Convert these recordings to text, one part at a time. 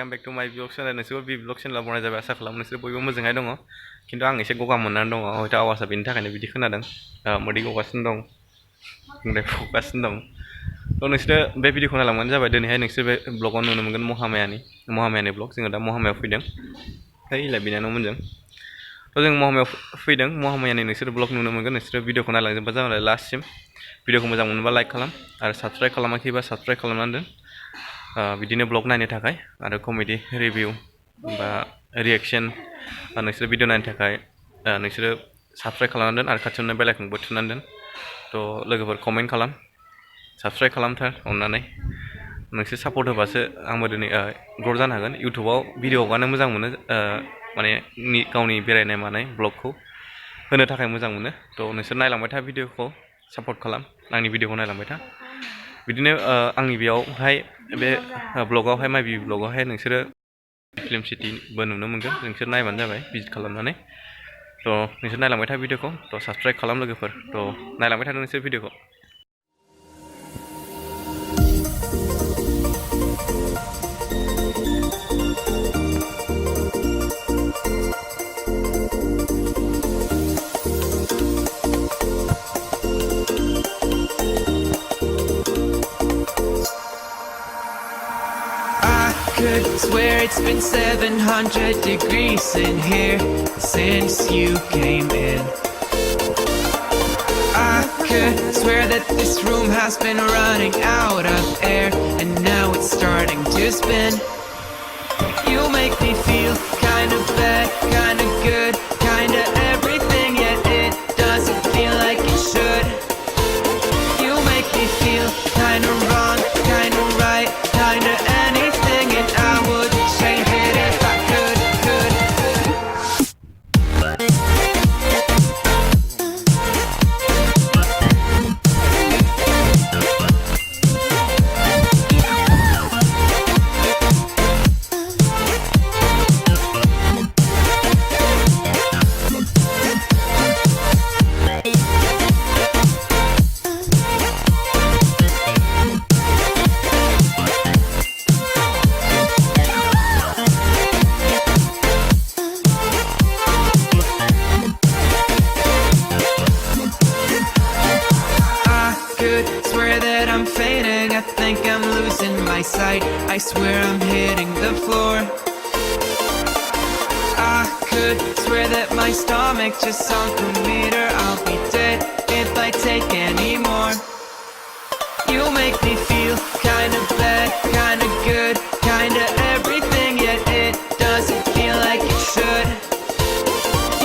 Welcome back to my blog channel नोंसोरबो बे blog चैनेलाव बनाय जाबाय आसा खालामो नोंसोर बयबो मोजाङै दङ खिन्थु आं एसे गगा मोननानै दङ हयथ' आवाजआ बेनि थाखायनो बिदि खोनादों मोदै गगासिनो दं बुंनाय फगासिनो दं थ' नोंसोर बे भिडिअखौ नायलांबानो जाबाय दिनैहाय नोंसोर बे ब्लगाव नुनो मोनगोन महामायानि ब्लग जोङो दा महामायाव फैदों हैला बिनानावमोनजों थ' जों महामायाव फैदों महामायानि नोंसोर ब्लग नुनो मोनगोन नोंसोर भिडिअखौ नायलांजोबबा जाबाय लास्टसिम भिडिअखौ मोजां मोनोबा लाइक खालाम आरो साबस्क्राइब खालामाखैबा साबस्क्राइब खालामनानै दोन बिदिनो ब्लग नायनो थाखाय आरो कमेडि रिभिउ बा रिएक्शन नोंसोर भिडिअ नायनो थाखाय नोंसोर साबस्क्राइब खालामनानै दोन आरो खाथियावनो बेल आइकनखौबो थुनानै दोन थ' लोगोफोर कमेन्ट खालाम साबस्क्राइब खालामथार अननानै नोंसोर सापर्ट होबासो आंबो दिनै ग्र' जानो हागोन इउटुबाव भिडिअ हगारनो मोजां मोनो माने गावनि बेरायनाय मानाय ब्लगखौ होनो थाखाय मोजां मोनो थ' नोंसोर नायलांबाय था भिडिअखौ सापर्ट खालाम आंनि भिडिअखौ नायलांबाय था बिदिनो आंनि बेयावहाय बे ब्लगावहाय माइबि ब्लगावहाय नोंसोरो फिल्म सिटिबो नुनो मोनगोन नोंसोर नायबानो जाबाय भिजिट खालामनानै थ' नोंसोर नायलांबाय था भिडिअखौ थ' साबस्क्राइब खालाम लोगोफोर थ' नायलांबाय थादो नोंसोर भिडिअखौ Could swear it's been 700 degrees in here since you came in. I could swear that this room has been running out of air and now it's starting to spin. You make me feel kind of bad, kind of good, kind of everything, yet it doesn't feel like it should. You make me feel kind of wrong, kind of right, kind of anything, and I would change it if I could. Swear that I'm fainting, I think I'm losing my sight, I swear I'm hitting the floor. I could swear that my stomach just sunk a meter, I'll be dead if I take any more. You make me feel kind of bad, kind of good, kind of everything, yet it doesn't feel like it should.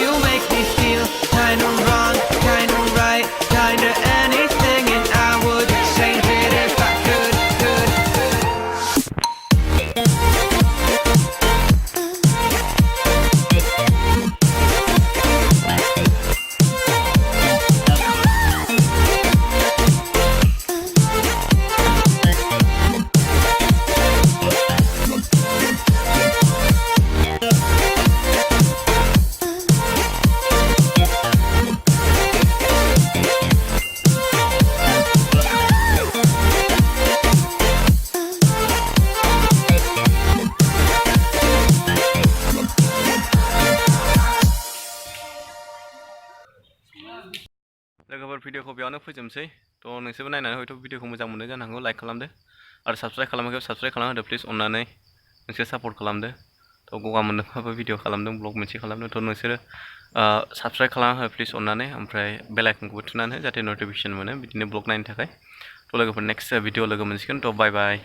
You make me feel kind of wrong, kind of right, kind of anything, and I would change it if I could. लोगोफोर भिडिअखौ बेयावनो फोजोबनोसै थ' नोंसोरबो नायनानै हयथ' भिडिअखौ मोजां मोनो जानो हागौ लाइक खालामदो आरो साबस्क्राइब खालामाखैबा साबस्क्राइब खालामना होदो प्लिज अननानै नोंसोर सापर्ट खालामदो थ' गगा मोनदोंबाबो भिडिअ खालामदों ब्लग मोनसे खालामदों थ' नोंसोरो साबस्क्राइब खालामना हो प्लिज अननानै ओमफ्राय बेल आइकनखौबो थुनानै हो जाहाथे नटिफिकेसन मोनो बिदिनो ब्लग नायनो थाखाय थ' लोगोफोर नेक्स्ट भिडिअ लोगो मोनसिगोन थ' बाय बाय